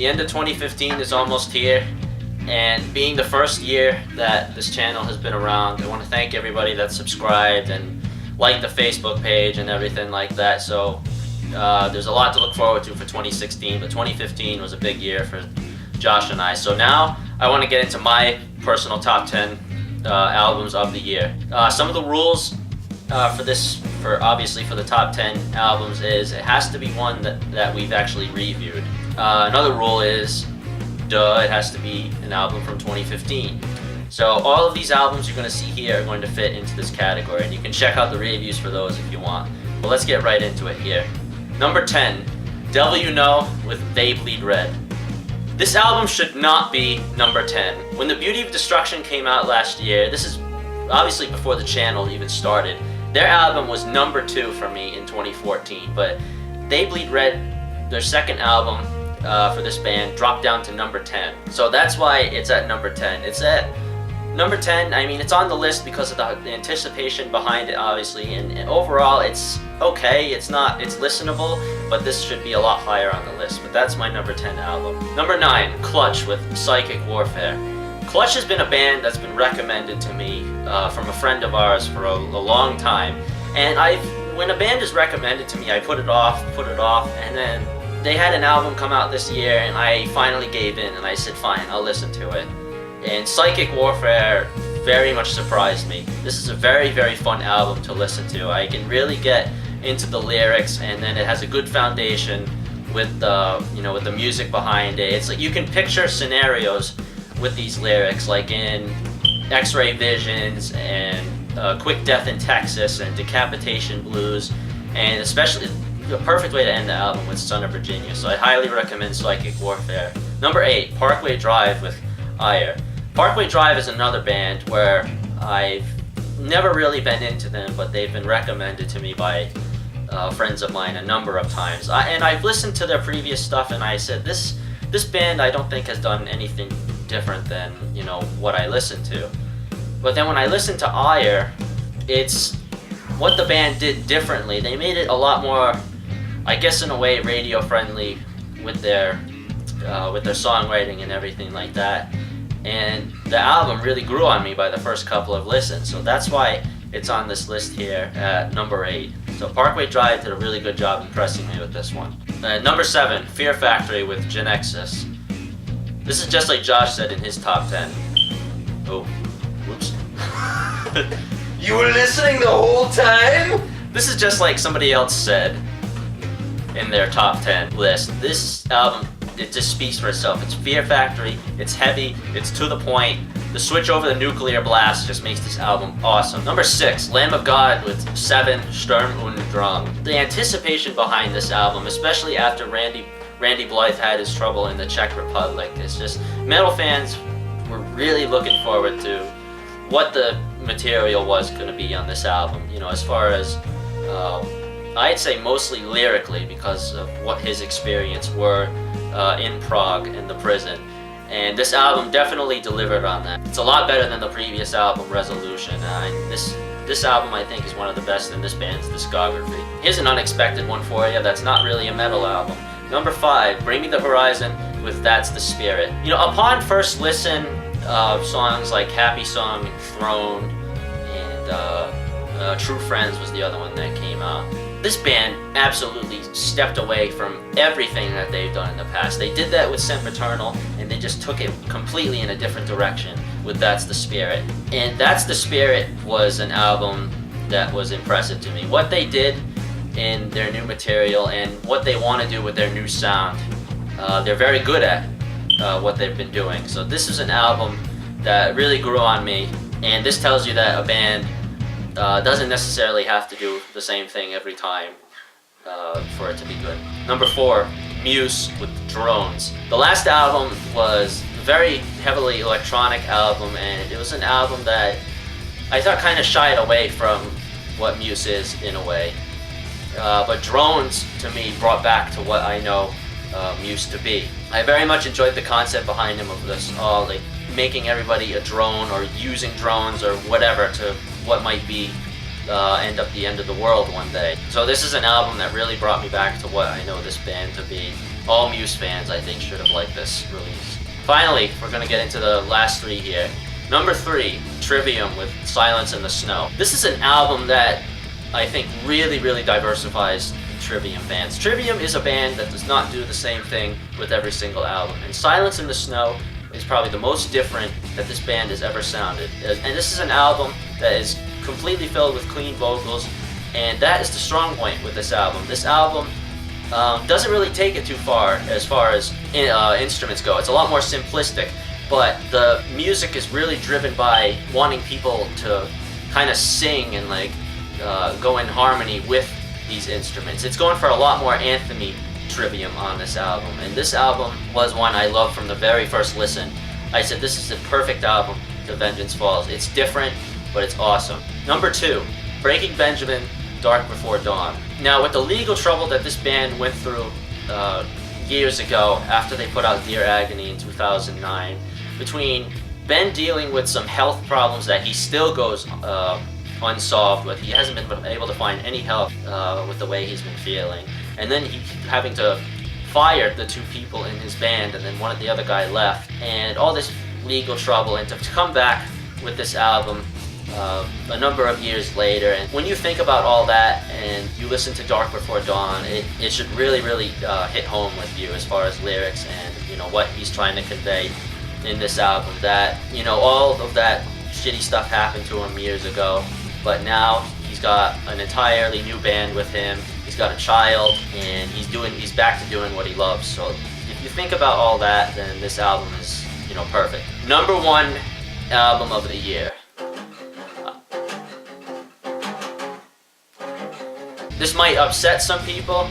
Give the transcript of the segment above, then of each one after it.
The end of 2015 is almost here, and being the first year that this channel has been around, I want to thank everybody that subscribed and liked the Facebook page and everything like that. So there's a lot to look forward to for 2016, but 2015 was a big year for Josh and I. So now I want to get into my personal top 10 albums of the year. Some of the rules obviously for the top 10 albums is it has to be one that we've actually reviewed. Another rule is, it has to be an album from 2015. So all of these albums you're going to see here are going to fit into this category, and you can check out the reviews for those if you want. But let's get right into it here. Number 10, Devil You Know with They Bleed Red. This album should not be number 10. When The Beauty of Destruction came out last year, this is obviously before the channel even started, their album was number 2 for me in 2014, but They Bleed Red, their second album for this band, dropped down to number 10. So that's why it's at number 10. It's at number 10, I mean, it's on the list because of the anticipation behind it, obviously, and overall it's okay, it's listenable, but this should be a lot higher on the list. But that's my number 10 album. Number 9, Clutch with Psychic Warfare. Clutch has been a band that's been recommended to me from a friend of ours for a long time, and when a band is recommended to me, I put it off, and then they had an album come out this year, and I finally gave in, and I said, fine, I'll listen to it. And Psychic Warfare very much surprised me. This is a very, very fun album to listen to. I can really get into the lyrics, and then it has a good foundation with the music behind it. It's like you can picture scenarios with these lyrics, like in X-Ray Visions and Quick Death in Texas and Decapitation Blues, and especially the perfect way to end the album with Son of Virginia. So I highly recommend Psychic Warfare. Number 8, Parkway Drive with Ire. Parkway Drive is another band where I've never really been into them, but they've been recommended to me by friends of mine a number of times. And I've listened to their previous stuff, and I said, this band I don't think has done anything different than what I listened to. But then when I listened to Ire, it's what the band did differently. They made it a lot more, I guess in a way, radio friendly with their songwriting and everything like that. And the album really grew on me by the first couple of listens, so that's why it's on this list here at number 8. So Parkway Drive did a really good job impressing me with this one. Number 7, Fear Factory with Genexus. This is just like Josh said in his top 10. Oh, whoops. You were listening the whole time? This is just like somebody else said in their top 10 list. This album, it just speaks for itself. It's Fear Factory, it's heavy, it's to the point. The switch over the nuclear blast just makes this album awesome. Number 6, Lamb of God with 7, Sturm und Drang. The anticipation behind this album, especially after Randy Blythe had his trouble in the Czech Republic, it's just, metal fans were really looking forward to what the material was going to be on this album, as far as I'd say mostly lyrically, because of what his experience were in Prague in the prison. And this album definitely delivered on that. It's a lot better than the previous album, Resolution. This album I think is one of the best in this band's discography. Here's an unexpected one for you that's not really a metal album. Number 5, Bring Me the Horizon with That's the Spirit. Upon first listen of songs like Happy Song, Throne, and True Friends was the other one that came out, this band absolutely stepped away from everything that they've done in the past. They did that with Sempiternal, and they just took it completely in a different direction with That's the Spirit. And That's the Spirit was an album that was impressive to me. What they did in their new material and what they want to do with their new sound, they're very good at what they've been doing. So this is an album that really grew on me, and this tells you that a band doesn't necessarily have to do the same thing every time for it to be good. Number 4, Muse with Drones. The last album was a very heavily electronic album, and it was an album that I thought kind of shied away from what Muse is in a way. But Drones, to me, brought back to what I know Muse to be. I very much enjoyed the concept behind him of this all, like making everybody a drone or using drones or whatever to what might be end up the end of the world one day. So this is an album that really brought me back to what I know this band to be. all Muse fans, I think, should have liked this release. Finally, we're going to get into the last three here. Number 3, Trivium with Silence in the Snow. This is an album that I think really, really diversifies Trivium fans. Trivium is a band that does not do the same thing with every single album, and Silence in the Snow is probably the most different that this band has ever sounded. And this is an album that is completely filled with clean vocals, and that is the strong point with this album. This album doesn't really take it too far as instruments go. It's a lot more simplistic, but the music is really driven by wanting people to kind of sing and like go in harmony with these instruments. It's going for a lot more anthemy Trivium on this album, and this album was one I loved from the very first listen. I said this is the perfect album to Vengeance Falls. It's different, but it's awesome. Number 2, Breaking Benjamin, Dark Before Dawn. Now, with the legal trouble that this band went through years ago after they put out Dear Agony in 2009, between Ben dealing with some health problems that he still goes unsolved with, he hasn't been able to find any help with the way he's been feeling, and then he having to fire the 2 people in his band, and then one of the other guy left, and all this legal trouble, and to come back with this album a number of years later. And when you think about all that and you listen to Dark Before Dawn, it should really, really hit home with you as far as lyrics and, you know, what he's trying to convey in this album. That, you know, all of that shitty stuff happened to him years ago, but now he's got an entirely new band with him. He's got a child, and he's back to doing what he loves. So if you think about all that, then this album is, you know, perfect. Number 1 album of the year. This might upset some people,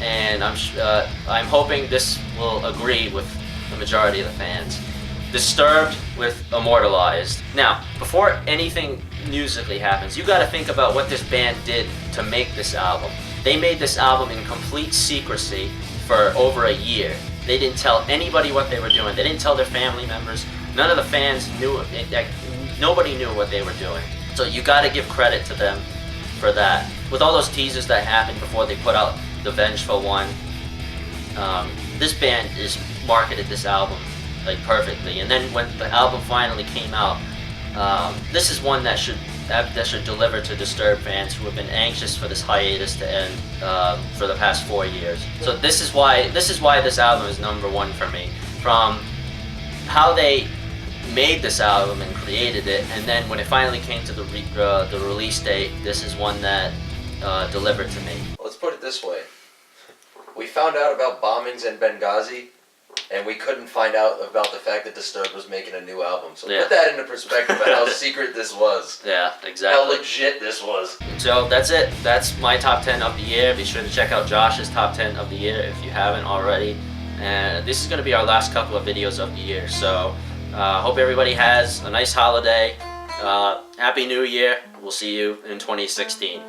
and I'm hoping this will agree with the majority of the fans. Disturbed with Immortalized. Now, before anything musically happens, you gotta think about what this band did to make this album. They made this album in complete secrecy for over a year. They didn't tell anybody what they were doing. They didn't tell their family members. None of the fans knew it. Nobody knew what they were doing. So you gotta give credit to them for that. With all those teasers that happened before they put out the Vengeful One, this band is marketed this album like perfectly. And then when the album finally came out, this is one that should deliver to Disturbed fans who have been anxious for this hiatus to end for the past 4 years. So this is why this album is number 1 for me. From how they made this album and created it, and then when it finally came to the release date, this is one that delivered to me. Let's put it this way. We found out about bombings in Benghazi, and we couldn't find out about the fact that Disturbed was making a new album. So Yeah. put that into perspective of how secret this was. Yeah, exactly. How legit this was. So that's it. That's my top 10 of the year. Be sure to check out Josh's top 10 of the year if you haven't already. And this is going to be our last couple of videos of the year. So hope everybody has a nice holiday. Happy New Year. We'll see you in 2016.